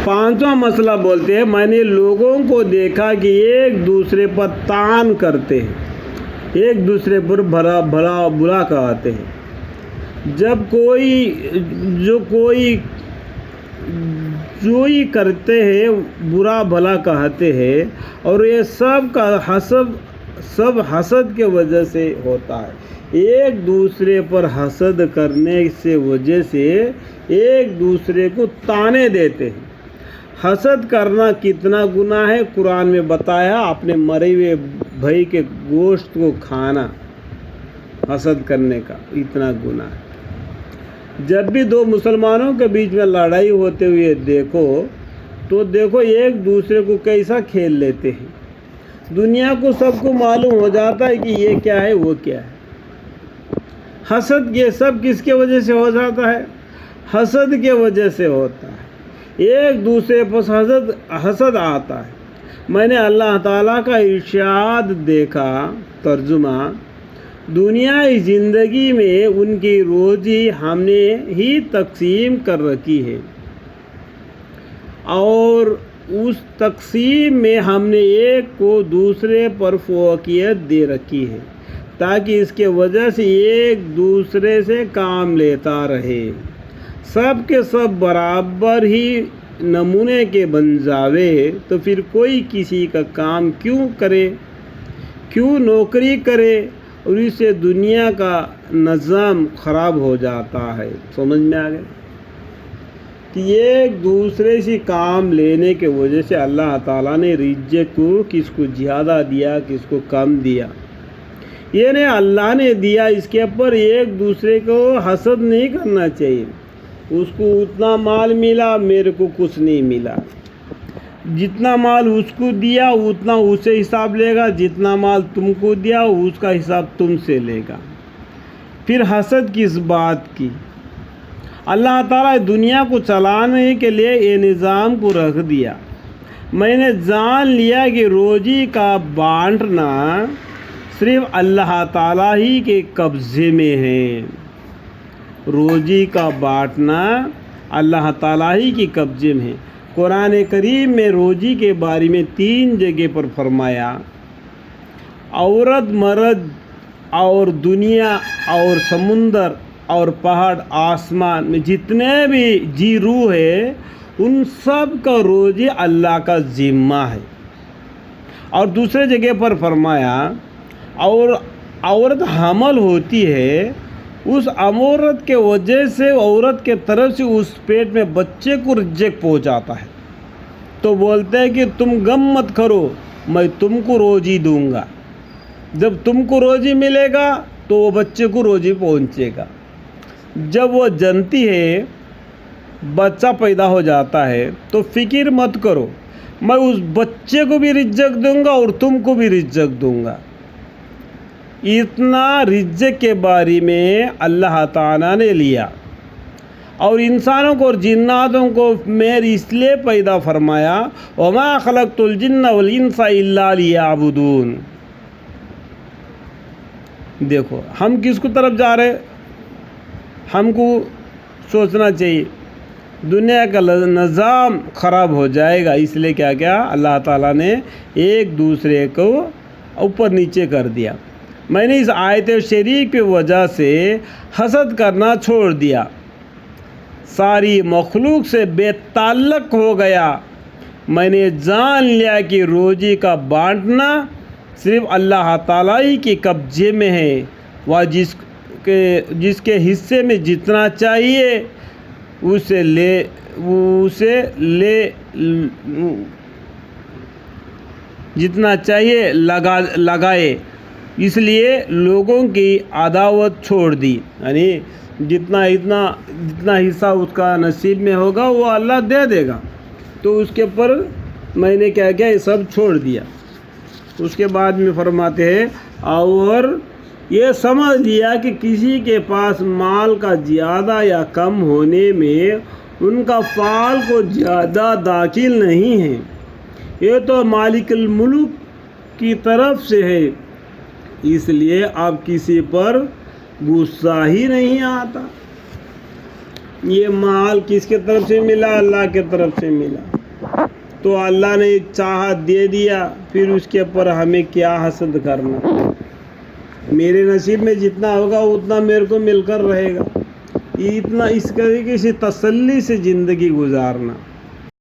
पांचवा मसला बोलते हैं, मैंने लोगों को देखा कि एक दूसरे पर तान करते हैं, एक दूसरे पर भला भला बुरा कहते हैं। जब जो ही करते हैं बुरा भला कहते हैं, और ये सब का सब हसद के वजह से होता है। एक दूसरे पर हसद करने से वजह से एक दूसरे को ताने देते हैं। हसद करना कितना गुनाह है कुरान में बताया, अपने मरे हुए भाई के गोश्त को खाना हसद करने का इतना गुनाह है। जब भी दो मुसलमानों के बीच में लड़ाई होते हुए देखो एक दूसरे को कैसा खेल लेते हैं। दुनिया को सबको मालूम हो जाता है कि ये क्या है वो क्या है। हसद ये सब किसके वजह से हो जाता है? हसद के वजह से होता है। एक दूसरे पर हसद आता है। मैंने अल्लाह ताला का इरशाद देखा, तर्जुमा, दुनियाई ज़िंदगी में उनकी रोज़ी हमने ही तकसीम कर रखी है, और उस तकसीम में हमने एक को दूसरे पर फ़ौक़ियत दे रखी है, ताकि इसके वजह से एक दूसरे से काम लेता रहे, सब के सब बराबर ही नमूने के बन जावे। तो फिर कोई किसी का काम क्यों करे, क्यों नौकरी करे, और इससे दुनिया का निज़ाम ख़राब हो जाता है। समझ में आ गया कि एक दूसरे से काम लेने के वजह से अल्लाह ताला ने रिज़्क़ को किसको ज़्यादा दिया, किसको कम दिया, ये नहीं अल्लाह ने दिया। इसके ऊपर एक दूसरे को हसद नहीं करना चाहिए। उसको उतना माल मिला, मेरे को कुछ नहीं मिला। जितना माल उसको दिया उतना उससे हिसाब लेगा, जितना माल तुमको दिया उसका हिसाब तुमसे लेगा। फिर हसद किस बात की? अल्लाह ताला दुनिया को चलाने के लिए ये निज़ाम को रख दिया। मैंने जान लिया कि रोज़ी का बांटना सिर्फ अल्लाह ताला ही के कब्ज़े में है। रोज़ी का बांटना अल्लाह ताला ही के कब्ज़े में है। कुरान करीम में रोज़ी के बारे में 3 जगह पर फरमाया, औरत मर्द और दुनिया और समुंदर और पहाड़ आसमान में जितने भी जी रूह है, उन सब का रोज़ी अल्लाह का ज़िम्मा है। और दूसरे जगह पर फरमाया, और औरत हमल होती है, उस औरत के वजह से औरत के तरफ से उस पेट में बच्चे को रिज़्क़ पहुंचाता है। तो बोलते हैं कि तुम गम मत करो, मैं तुमको रोज़ी दूंगा। जब तुमको रोज़ी मिलेगा तो वो बच्चे को रोज़ी पहुंचेगा। जब वो जनती है, बच्चा पैदा हो जाता है, तो फिक्र मत करो, मैं उस बच्चे को भी रिज़्क़ दूंगा और तुमको भी रिज़्क़ दूंगा। इतना रिज़्क़ के बारे में अल्लाह ताला ने लिया। और इंसानों को और जिन्नातों को मैं इसलिए पैदा फरमाया, वमा खलक़तुल जिन्ना वल इंसा इल्ला लियअबुदून। देखो हम किसको तरफ जा रहे हैं, हमको सोचना चाहिए। दुनिया का निज़ाम ख़राब हो जाएगा, इसलिए क्या क्या अल्लाह ताला ने एक दूसरे को ऊपर नीचे कर दिया। मैंने इस आयत शरीफ की वजह से हसद करना छोड़ दिया, सारी मखलूक से बेताल्लुक़ हो गया। मैंने जान लिया कि रोज़ी का बांटना सिर्फ़ अल्लाह ताला ही के कब्ज़े में है। वह जिसके हिस्से में जितना चाहिए उसे जितना चाहिए लगाए। इसलिए लोगों की अदावत छोड़ दी, यानी जितना हिस्सा उसका नसीब में होगा वो अल्लाह दे देगा। तो उसके ऊपर मैंने क्या किया, ये सब छोड़ दिया। उसके बाद में फरमाते हैं, और ये समझ लिया कि किसी के पास माल का ज़्यादा या कम होने में उनका फ़ाल को ज़्यादा दाखिल नहीं है, ये तो मालिकुल मुल्क की तरफ से है। इसलिए अब किसी पर गुस्सा ही नहीं आता। ये माल किसके तरफ से मिला? अल्लाह के तरफ से मिला। تو اللہ نے ایک چاہت دے دیا، پھر اس کے اوپر ہمیں کیا حسد کرنا؟ میرے نصیب میں جتنا ہوگا اتنا میرے کو مل کر رہے گا، اتنا اس طریقے سے تسلی سے زندگی گزارنا۔